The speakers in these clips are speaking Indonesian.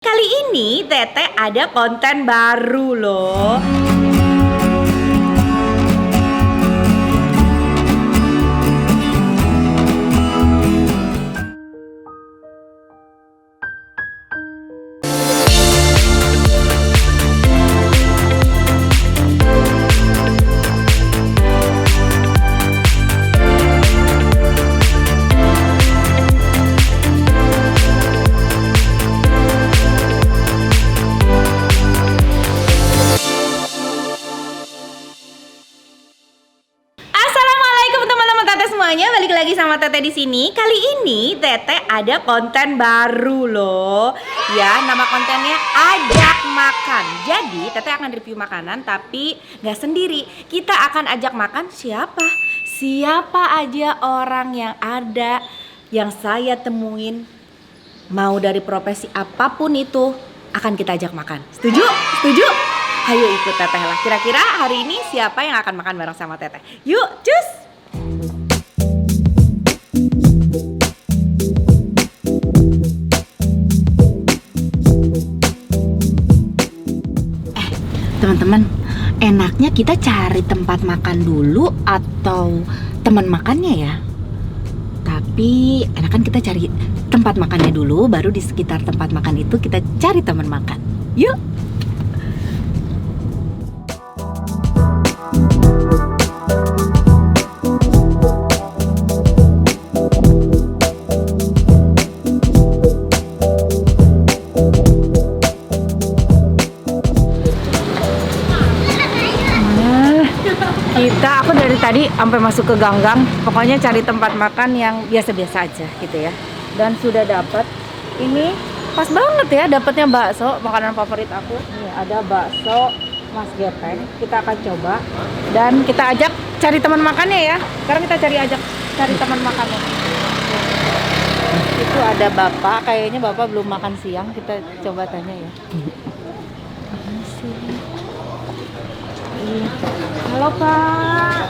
Kali ini Tete ada konten baru loh. Balik lagi sama Tete di sini. Kali ini Tete ada konten baru loh. Ya, nama kontennya Ajak Makan. Jadi Tete akan review makanan tapi nggak sendiri. Kita akan ajak makan siapa? Siapa aja orang yang ada yang saya temuin, mau dari profesi apapun itu, akan kita ajak makan. Setuju? Setuju? Ayo ikut Teteh lah. Kira-kira hari ini siapa yang akan makan bareng sama Teteh? Yuk, cus! Teman-teman, enaknya kita cari tempat makan dulu atau teman makannya ya? Tapi enakan kita cari tempat makannya dulu, baru di sekitar tempat makan itu kita cari teman makan. Yuk! Aku dari tadi sampai masuk ke gang-gang, pokoknya cari tempat makan yang biasa-biasa aja gitu ya. Dan sudah dapat. Ini pas banget ya dapatnya bakso, makanan favorit aku. Nih ada bakso Mas Gepeng. Kita akan coba dan kita ajak cari teman makannya ya. Sekarang kita cari teman makannya. Itu ada Bapak, kayaknya Bapak belum makan siang. Kita coba tanya ya. Halo Pak.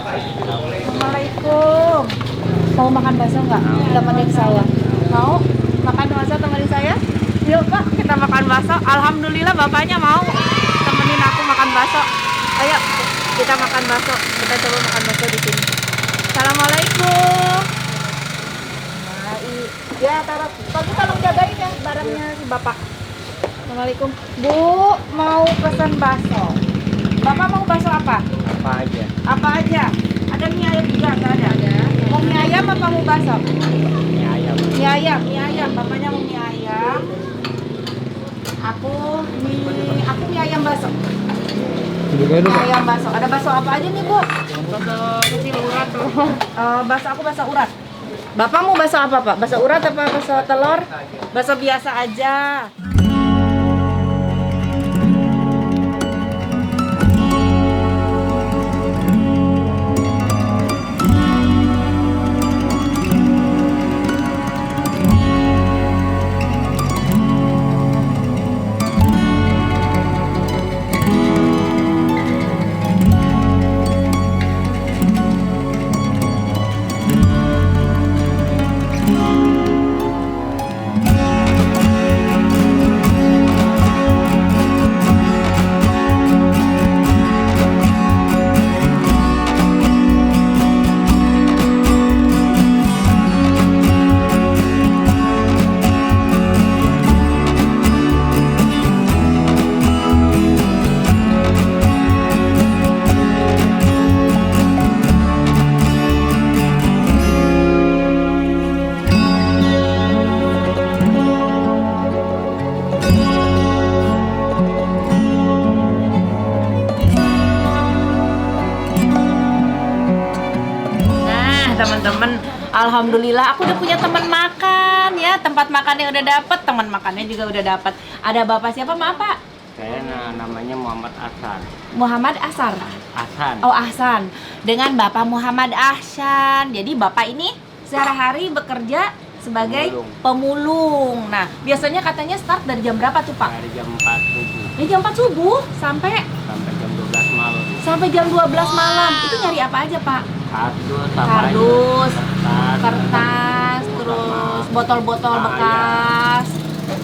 Assalamualaikum. Mau makan bakso nggak? Temenin saya. Mau makan bakso temenin saya? Yuk Pak, kita makan bakso. Alhamdulillah bapaknya mau temenin aku makan bakso. Ayo kita makan bakso. Kita coba makan bakso di sini. Assalamualaikum. Ya taruh. Bagus, tolong jagain ya barangnya si Bapak. Assalamualaikum. Bu, mau pesan bakso. Bapak mau bakso apa? Apa aja? Apa aja? Ada mie ayam juga? Nggak ada? Ada. Mau mie ayam apa mau bakso? Mie ayam. Mie ayam, mie ayam. Bapaknya mau mie ayam. Aku mie ayam bakso. Mie ayam bakso. Ada bakso apa aja nih Bu? Bakso kecil urat tuh. Bakso aku bakso urat. Bapak mau bakso apa Pak? Bakso urat apa bakso telur? Bakso biasa aja. Teman-teman, alhamdulillah aku udah punya teman makan ya. Tempat makannya udah dapet, teman makannya juga udah dapet. Ada Bapak siapa maaf Pak? Saya namanya Muhammad Ahsan. Muhammad Asar. Ahsan. Oh Ahsan. Dengan Bapak Muhammad Ahsan. Jadi Bapak ini sehari-hari bekerja sebagai pemulung. Nah, biasanya katanya start dari jam berapa tuh Pak? Dari jam 4 subuh. Dari jam 4 subuh sampai jam 12 malam. Sampai jam 12 malam. Itu nyari apa aja Pak? Kardus, kertas, terus botol-botol bekas.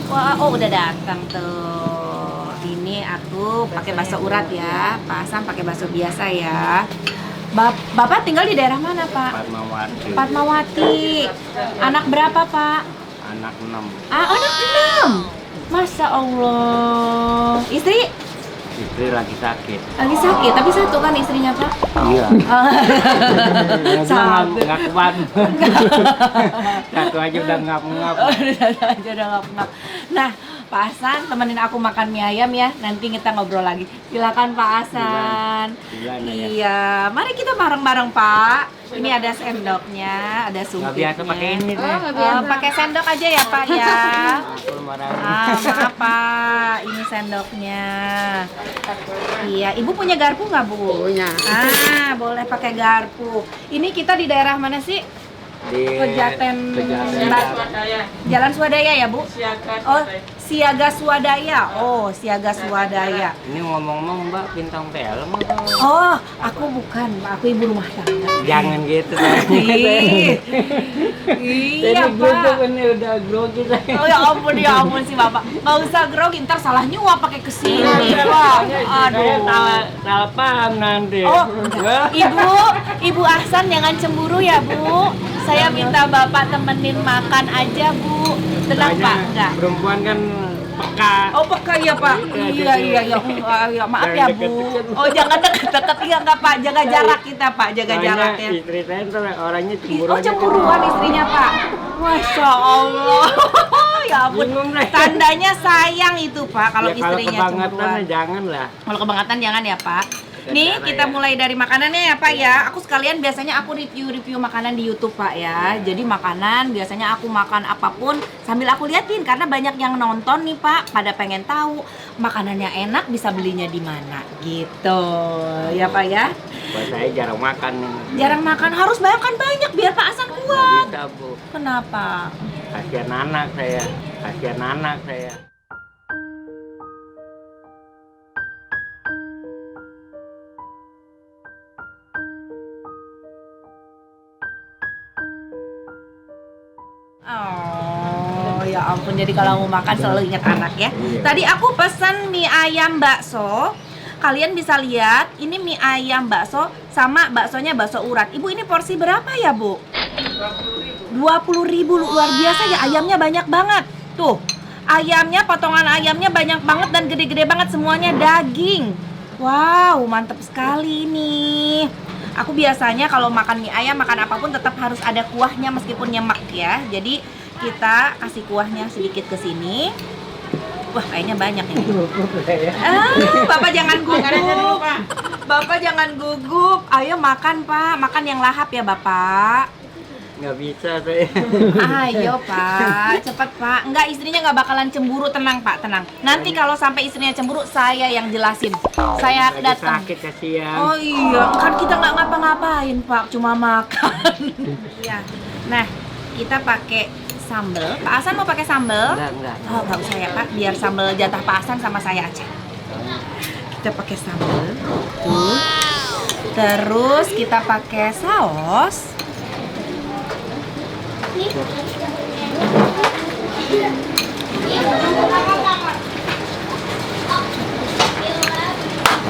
Wah, oh udah datang tuh. Ini aku pakai bakso urat ya. Pak Hasan pakai bakso biasa ya. Bapak tinggal di daerah mana, Pak? Fatmawati. Fatmawati. Anak berapa, Pak? Anak 6. Anak 6. Masya Allah. Istri Istri lagi sakit. lagi sakit, tapi satu kan istrinya, Pak? Iya. Satu. Nggak kuat. Satu aja udah ngap-ngap. Aja udah ngap-ngap. Nah, Pak Hasan temenin aku makan mie ayam ya. Nanti kita ngobrol lagi. Silakan Pak Hasan. Gimana ya? Iya, mari kita bareng-bareng Pak. Ini ada sendoknya, ada Nggak sumpitnya. biasa pakai ini deh. Pakai sendok aja ya Pak ya. Aku marah. Maaf Pak, ini sendoknya. Iya, Ibu punya garpu nggak Bu? Punya. Boleh pakai garpu. Ini kita di daerah mana sih? Di Pejaten Pejaten. Jalan Swadaya ya Bu? Oh, Siaga Swadaya. Oh, Siaga Swadaya. Ini ngomong-ngomong Mbak bintang film atau? Oh, aku bukan, aku ibu rumah tangga. Jangan gitu. Ih, iya Pak. Ini udah grogi saya. Oh ya ampun sih Bapak. Nggak usah grogi, ntar salah nyuap pakai kesini Pak. Saya Aduh. salah paham nanti. Oh, Ibu Ahsan jangan cemburu ya Bu. Saya minta Bapak temenin makan aja Bu. Tenang Pak, enggak. Perempuan kan peka. Oh peka ya Pak. Iya. Maaf ya Bu. Oh jangan deket-deket ya enggak Pak. Jaga jarak kita Pak, jaga jarak ya. Istri saya tuh orangnya cemburu. Oh cemburuan istrinya Pak. Masya Allah. Ya ampun. Bingung deh. Tandanya sayang itu Pak kalau Ya, istrinya kalau kebangetan cemburuan. jangan lah. Kalau kebangetan jangan ya Pak. Jaga Nih jarak kita ya. mulai dari makanannya ya Pak ya. Aku sekalian biasanya aku review makanan di YouTube Pak ya. Jadi makanan biasanya aku makan apapun sambil aku liatin karena banyak yang nonton nih Pak. Pada pengen tahu makanannya enak bisa belinya di mana gitu. Ya Pak ya. Buat saya jarang makan nih. Jarang makan harus makan banyak biar Pak Hasan Nggak kuat. bisa Bu. Kenapa? Kasihan anak saya. Kasihan anak saya. Oh, ya ampun. Jadi kalau mau makan selalu ingat anak ya. Iya. Tadi aku pesan mie ayam bakso. Kalian bisa lihat, ini mie ayam bakso sama baksonya bakso urat. Ibu ini porsi berapa ya, Bu? 20.000. Luar biasa ya, ayamnya banyak banget. Tuh. Ayamnya, potongan ayamnya banyak banget dan gede-gede banget, semuanya daging. Wow, mantep sekali nih. Aku biasanya kalau makan mie ayam, makan apapun tetap harus ada kuahnya meskipun nyemek ya. Jadi kita kasih kuahnya sedikit ke sini. Wah, kayaknya banyak ini. Bapak jangan gugup. Bapak jangan gugup. Ayo makan, Pak. Makan yang lahap ya, Bapak. Nggak bisa saya. Ayo, Pak. Cepat, Pak. Enggak, istrinya nggak bakalan cemburu. Tenang, Pak. Tenang. Nanti kalau sampai istrinya cemburu, saya yang jelasin. Saya Lagi datang. sakit kasihan. Oh iya, kan kita nggak ngapa-ngapain Pak, cuma makan. Iya. Nah, kita pakai sambal. Pak Hasan mau pakai sambal? Enggak. Oh, nggak usah ya Pak, biar sambal jatah Pak Hasan sama saya aja. Kita pakai sambal. Tuh. Terus kita pakai saus.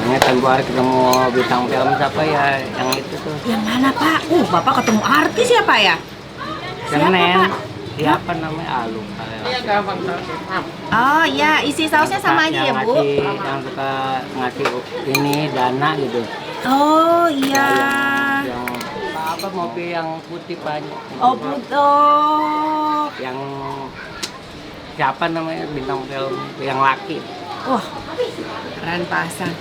Makanya tempo hari ketemu bintang film siapa ya yang itu tuh. Yang mana Pak? Bapak ketemu artis ya Pak ya? Siapa, Senen. Pak? Siapa namanya? Lupa. Oh iya, isi sausnya sama aja ya Bu? Yang suka ngasih ini dana gitu. Oh iya. Yang apa mobil yang putih banyak. Oh betul. Yang siapa namanya bintang film yang laki. Wah, keren Pak Hasan.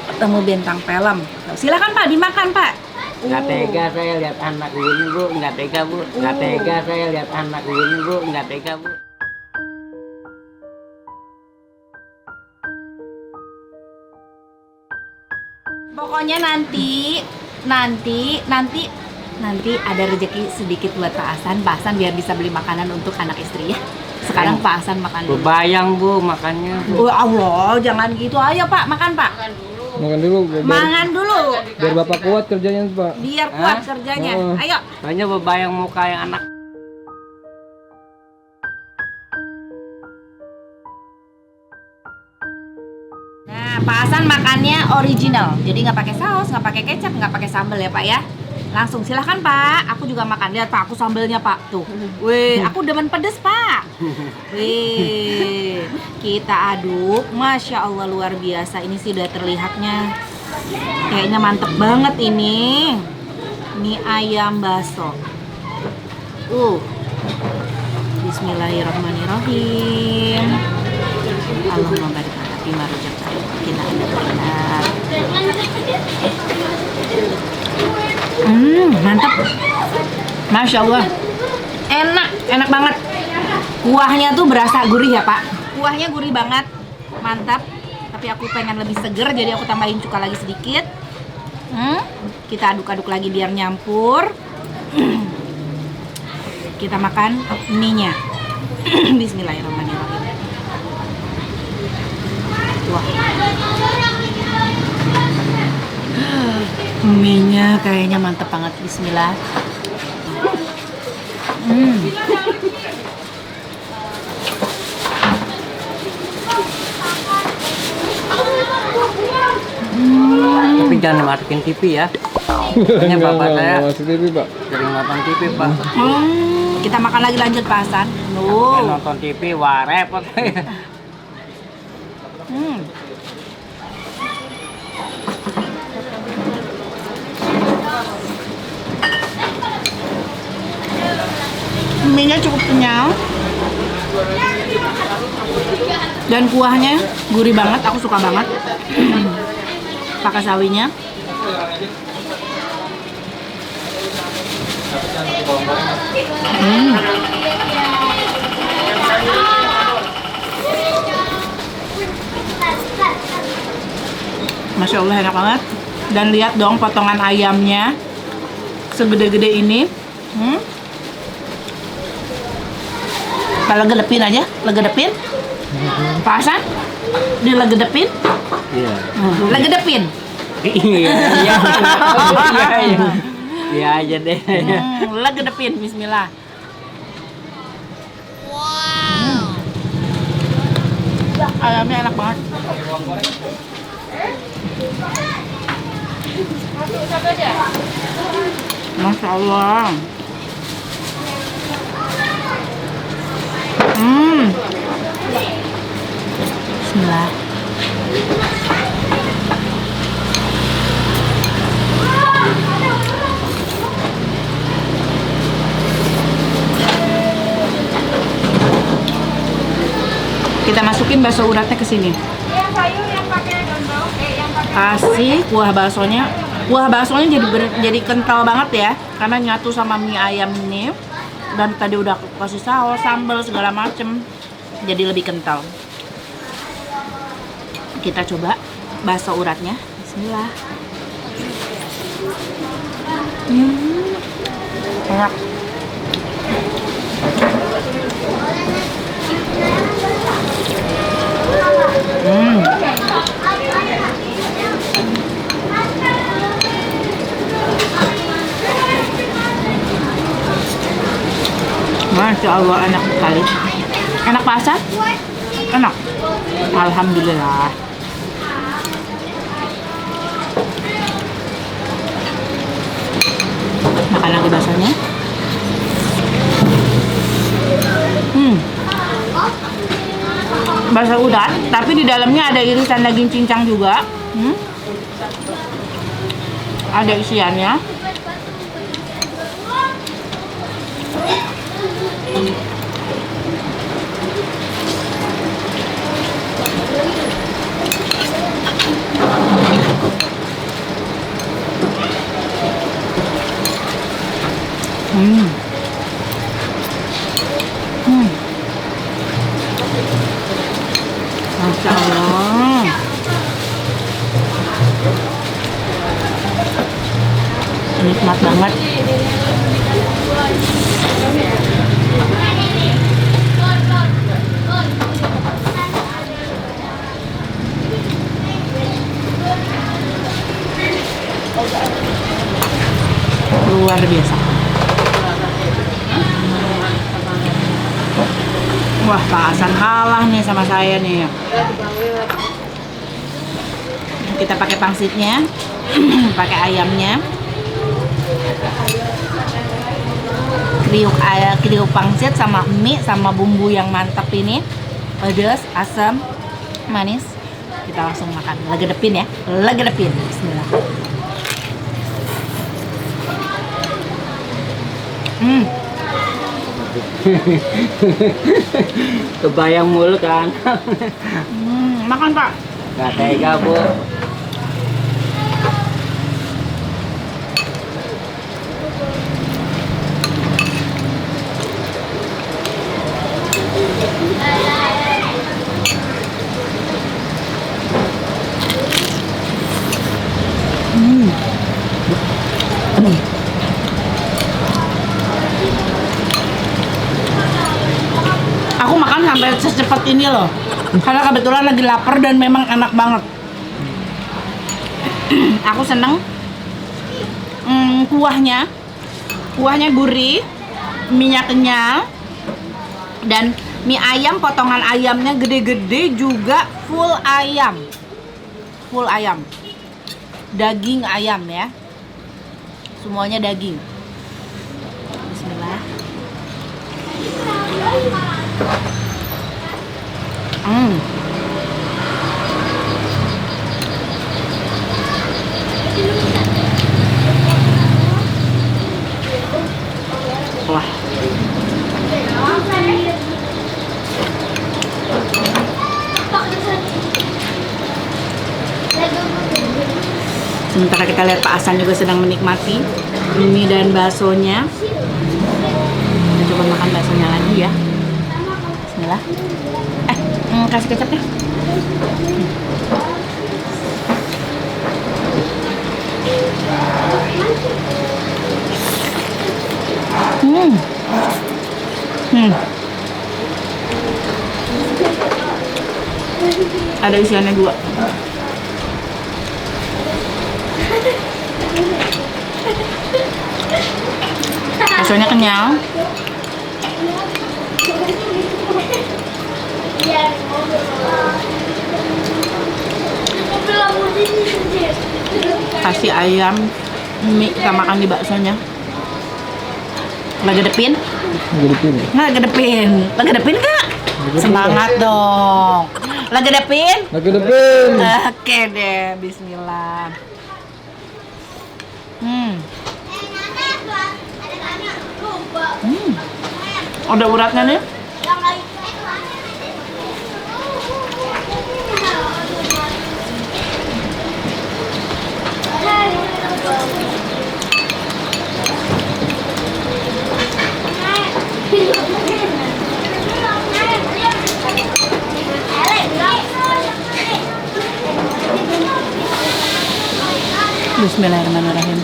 Ketemu bintang film. Silakan Pak, dimakan Pak. Nggak tega saya lihat anak ini Bu, nggak tega Bu, nggak tega saya lihat anak ini Bu, nggak tega Bu. Pokoknya nanti ada rezeki sedikit buat Pak Hasan. Pak Hasan biar bisa beli makanan untuk anak istri ya. Sekarang Pak Hasan makan dulu. Bayang Bu makannya. Oh Allah, jangan gitu. Ayo Pak, makan Pak. Makan dulu Makan dulu. biar Bapak kuat kerjanya, Pak. Biar kuat Hah? kerjanya. Oh. Ayo. Soalnya bebayang muka yang anak. Nah, Pak Hasan makannya original, jadi nggak pakai saus, nggak pakai kecap, nggak pakai sambal ya Pak ya. Langsung silahkan Pak, aku juga makan. Lihat Pak, aku sambelnya Pak tuh. Wih, aku demen pedes Pak. Wih, kita aduk. Masya Allah luar biasa. Ini sih udah terlihatnya kayaknya mantep banget ini. Mie ayam baso. Bismillahirrahmanirrahim. Allahumma barik lana fima razaqtana wa qina adzabannar. Mantap. Masya Allah. Enak banget. Kuahnya tuh berasa gurih ya Pak. Kuahnya gurih banget, mantap. Tapi aku pengen lebih seger, jadi aku tambahin cuka lagi sedikit. Kita aduk-aduk lagi biar nyampur. Kita makan mie-nya. Bismillahirrahmanirrahim. Wah. Mie-nya kayaknya mantep banget. Bismillah. Tapi jangan masukin TV ya. Soalnya bapak saya Masuk TV, Pak. sering nonton TV, Pak. Kita makan lagi lanjut Pak Hasan. Dia nonton TV, wah repot. Mie-nya cukup kenyal dan kuahnya gurih banget, aku suka banget. Pakai sawinya. Masya Allah enak banget. Dan lihat dong potongan ayamnya segede-gede ini. Kita legedepin aja, legedepin. Pak Hasan, dilegedepin. Iya. Legedepin. Iya. Iya aja deh. Legedepin, bismillah. Wow. Ayamnya enak banget. Masya Allah. Bismillah. Kita masukin bakso uratnya ke sini. Kasih kuah baksonya. Kuah baksonya jadi kental banget ya, karena nyatu sama mie ayam ini. Dan tadi udah kasih saus, sambal segala macem, jadi lebih kental. Kita coba bakso uratnya. Bismillah. Enak. Masya Allah, enak sekali. Enak Pak Hasan? Enak. Alhamdulillah. Makan lagi baksonya. Bakso urat, tapi di dalamnya ada irisan daging cincang juga. Ada isiannya. Masya Allah. Nikmat banget. Luar biasa. Wah, Pak Hasan kalah nih sama saya nih. Kita pakai pangsitnya, pakai ayamnya. Kriuk pangsit sama mie sama bumbu yang mantap ini, pedas, asam, manis. Kita langsung makan. Legedepin ya, legedepin. Bismillah. Kebayang mulu kan. Makan Pak. Nggak tega bu. Aku makan sampai secepat ini loh, karena kebetulan lagi lapar dan memang enak banget. Aku seneng kuahnya gurih, minyak kenyal, dan mie ayam potongan ayamnya gede-gede juga full ayam, daging ayam ya, semuanya daging. Bismillah. Wah. Sementara kita lihat Pak Hasan juga sedang menikmati mie dan baksonya. Kita coba makan baksonya lagi ya. Bismillah. Kasih kecapnya. Ada isiannya juga. Baksonya kenyal. Kasih ayam, mie kita makan di baksonya. Legedepin? Legedepin Kak? Semangat dong. Legedepin? Oke deh, bismillah. Ada uratnya nih. Bismillahirrahmanirrahim.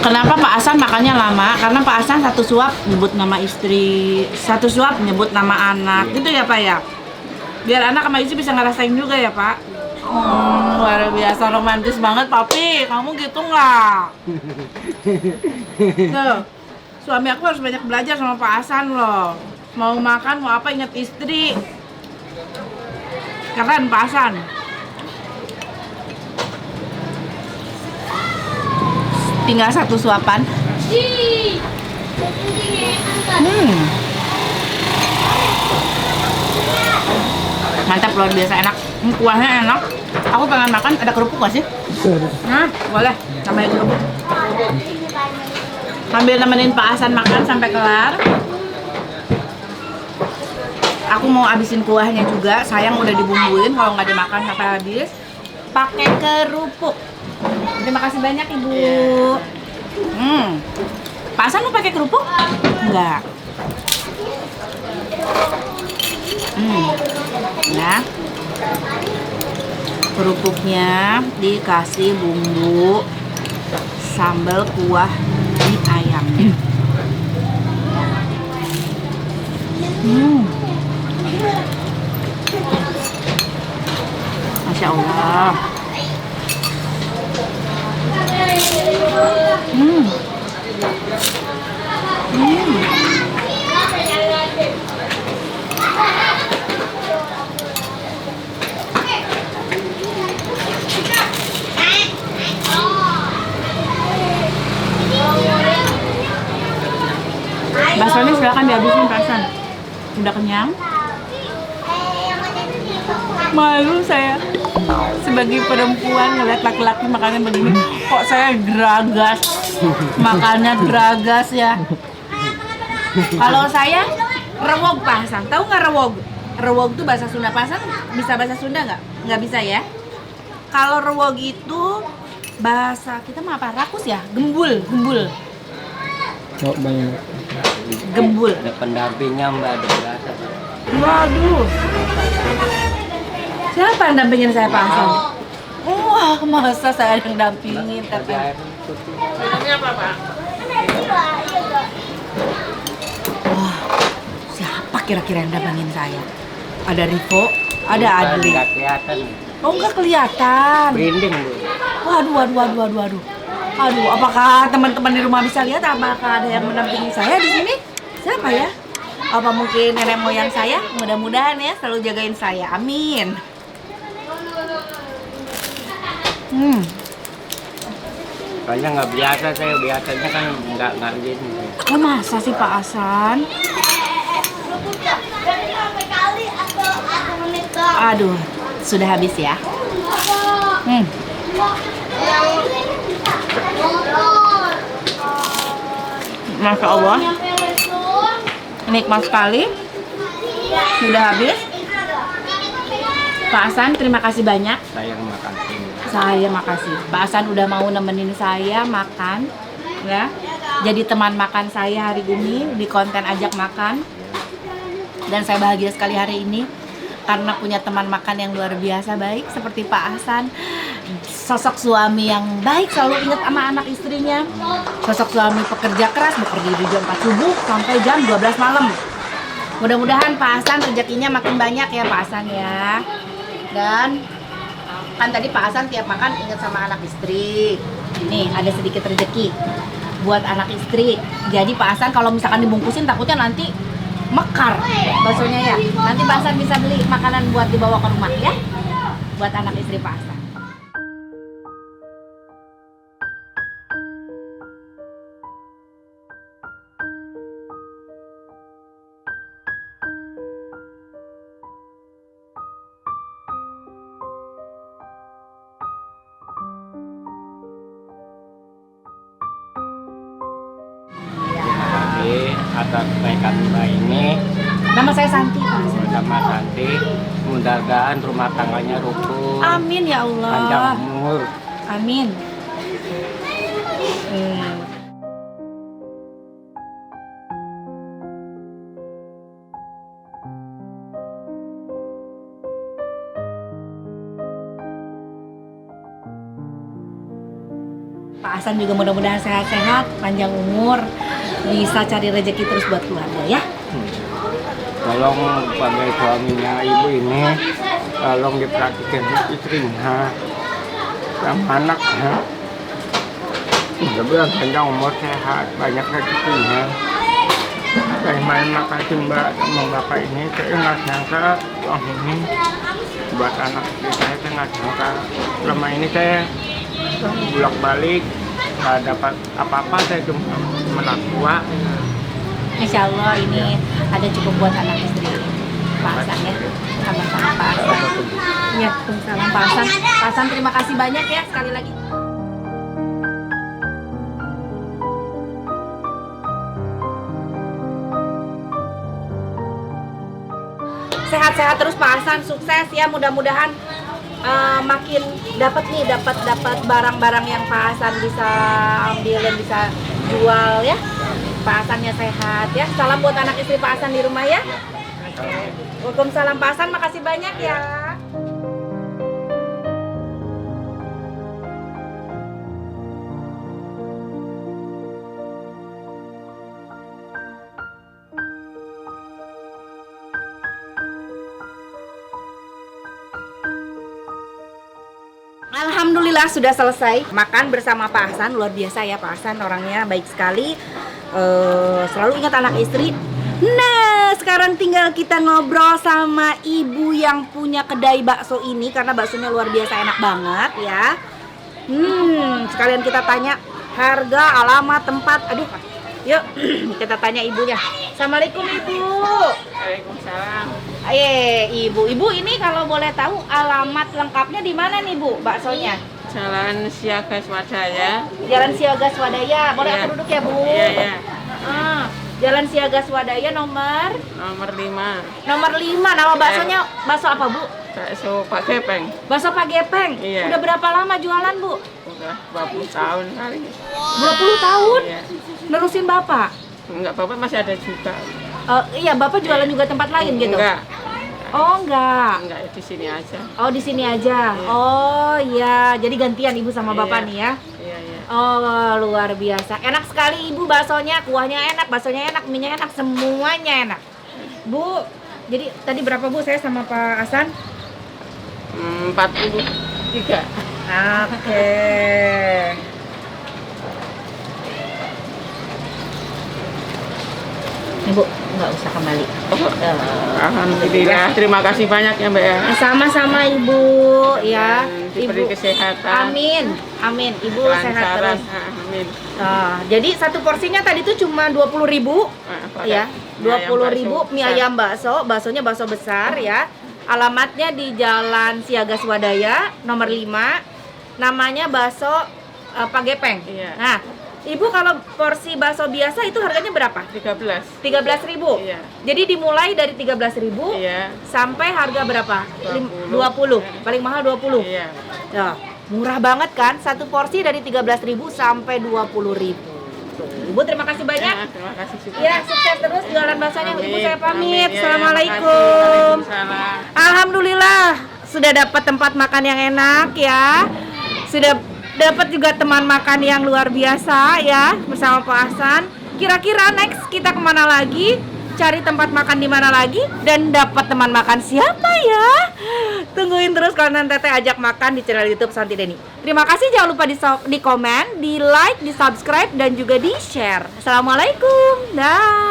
Kenapa Pak Hasan makannya lama? Karena Pak Hasan satu suap nyebut nama istri, satu suap nyebut nama anak, gitu ya Pak ya? Biar anak sama istri bisa ngerasain juga ya Pak? Luar biasa romantis banget Papi, kamu gitu nggak? Tuh, suami aku harus banyak belajar sama Pak Hasan loh. Mau makan, mau apa ingat istri. Keren Pak Hasan. Tinggal satu suapan. Mantap, luar biasa enak. Kuahnya enak. Aku pengen makan, ada kerupuk gak sih? Nah, boleh. Namanya kerupuk. Sambil nemenin Pak Hasan makan sampai kelar. Aku mau abisin kuahnya juga. Sayang udah dibumbuin, kalau nggak dimakan sampai habis. Pakai kerupuk. Terima kasih banyak Ibu. Pak Hasan mau pakai kerupuk? Enggak. Nah, kerupuknya dikasih bumbu sambal kuah mie ayamnya. Baksonya silakan dihabisin Pak Hasan. Udah kenyang? Malu saya sebagai perempuan ngeliat laki-laki makannya begini. Kok saya geragas, makannya geragas ya. Kalau saya rewog Pak Hasan, tahu nggak rewog? Rewog itu bahasa Sunda. Pak Hasan bisa bahasa Sunda nggak? Nggak bisa ya. Kalau rewog itu bahasa kita mah apa? Rakus ya? Gembul, gembul. Oh, banyak. Gembul. Ada pendampingnya Mbak, ada berasa. Waduh. Siapa yang dampingin saya Pak Hasan? Wah, masa saya yang dampingin tapi. Wah, siapa kira-kira yang dampingin saya? Ada Rivo, ada Adli. Nggak kelihatan. Oh, nggak kelihatan. Merinding Bu. Waduh. Aduh, apakah teman-teman di rumah bisa lihat apakah ada yang mendampingi saya di sini? Siapa ya? Apa mungkin nenek moyang saya? Mudah-mudahan ya selalu jagain saya. Amin. Soalnya nggak biasa saya, biasanya kan nggak gini. Oh, masa sih Pak Hasan? Aduh, sudah habis ya. Masya Allah, nikmat sekali. Sudah habis. Pak Hasan, terima kasih banyak. Saya makasih. Saya makasih. Pak Hasan udah mau nemenin saya makan, ya. Jadi teman makan saya hari ini di konten Ajak Makan. Dan saya bahagia sekali hari ini karena punya teman makan yang luar biasa baik seperti Pak Hasan. Sosok suami yang baik, selalu ingat sama anak istrinya. Sosok suami pekerja keras, bekerja dari jam 4 subuh sampai jam 12 malam. Mudah-mudahan Pak Hasan rezekinya makin banyak ya Pak Hasan ya. Dan kan tadi Pak Hasan tiap makan ingat sama anak istri. Nih ada sedikit rezeki buat anak istri. Jadi Pak Hasan kalau misalkan dibungkusin takutnya nanti mekar baksonya ya. Nanti Pak Hasan bisa beli makanan buat dibawa ke rumah ya. Buat anak istri Pak Hasan. Atas kebaikan Mbak ini, Nama saya Santi Pak Hasan. sama Santi, mudah-mudahan rumah tangganya rukun, Amin ya panjang Allah. umur. Amin. Pak Hasan juga mudah-mudahan sehat-sehat, panjang umur, bisa cari rezeki terus buat keluarga ya. Tolong sebagai suaminya ibu ini, tolong diperhatikan istrinya sama anaknya. Mudah-mudahan panjang umur, sehat, banyak rezekinya. Terima kasih Mbak sama Bapak ini. Saya nggak sangka uang ini buat anak istri saya nggak sangka. Selama ini saya bolak-balik nggak dapat apa-apa, saya cuma menakwa. Insya Allah ini ada cukup buat anak istri Pak Hasan ya. Sama-sama Pak Hasan. Ya, salam Pak Hasan. Pak Hasan terima kasih banyak ya sekali lagi. Sehat-sehat terus Pak Hasan, sukses ya, mudah-mudahan makin dapat barang-barang yang Pak Hasan bisa ambil dan bisa jual ya. Pak Hasannya sehat ya. Salam buat anak istri Pak Hasan di rumah ya. Waalaikumsalam Pak Hasan, makasih banyak ya. Alhamdulillah sudah selesai makan bersama Pak Hasan. Luar biasa ya Pak Hasan, orangnya baik sekali. selalu ingat anak istri. Nah, sekarang tinggal kita ngobrol sama ibu yang punya kedai bakso ini karena baksonya luar biasa enak banget ya. Sekalian kita tanya harga, alamat, tempat. Aduh, yuk kita tanya ibunya. Assalamualaikum ibu. Waalaikumsalam. Ibu ini kalau boleh tahu alamat lengkapnya di mana nih bu baksonya? Jalan Siaga Swadaya. Jalan Siaga Swadaya. Boleh Iya. aku duduk ya bu? Iya. Jalan Siaga Swadaya nomor Nomor 5. nomor 5. Nama baksonya bakso apa bu? Bakso Pak Gepeng. Bakso Pak Gepeng. Iya. Udah berapa lama jualan bu? Udah 20 tahun kali. 20 tahun? Iya. Nerusin bapak? Enggak apa-apa, masih ada juga. Iya bapak jualan juga tempat lain gitu? Enggak. Oh enggak. Enggak, di sini aja. Oh di sini aja. Oh iya. Jadi gantian ibu sama bapak Iya. nih ya? Iya. Oh luar biasa. Enak sekali ibu baksonya. Kuahnya enak, baksonya enak, minyak enak, semuanya enak. Bu, jadi tadi berapa bu saya sama Pak Hasan? 43. Oke. Ibu, nggak usah kembali. Alhamdulillah, terima kasih banyak ya Mbak ya. Sama-sama ibu, ya. Diberi Ibu. kesehatan. Amin, amin. Ibu sehat kelancaran. terus. Amin. Nah, jadi satu porsinya tadi tuh cuma 20.000, ya. 20.000 mie ayam bakso, baksonya bakso besar ya. Alamatnya di Jalan Siaga Swadaya nomor 5. Namanya bakso Pak Gepeng. Iya. Nah, Ibu kalau porsi bakso biasa itu harganya berapa? 13. 13.000. Iya. Jadi dimulai dari 13.000 Iya. sampai harga berapa? 20. 20. Paling mahal 20. Iya. Nah, murah banget kan? Satu porsi dari 13.000 sampai 20.000. Tuh, Ibu terima kasih banyak. Ya, terima kasih juga. Ya, sukses terus jualan baksonya. Ibu saya pamit. Amin. Ya, Assalamualaikum. Waalaikumsalam. Alhamdulillah sudah dapat tempat makan yang enak ya. Sudah dapat juga teman makan yang luar biasa ya bersama Pak Hasan. Kira-kira next kita kemana lagi? Cari tempat makan di mana lagi? Dan dapat teman makan siapa ya? Tungguin terus kalau nanti Teteh ajak makan di channel YouTube Santi Deni. Terima kasih, jangan lupa di komen, di like, di subscribe dan juga di share. Assalamualaikum. Dah.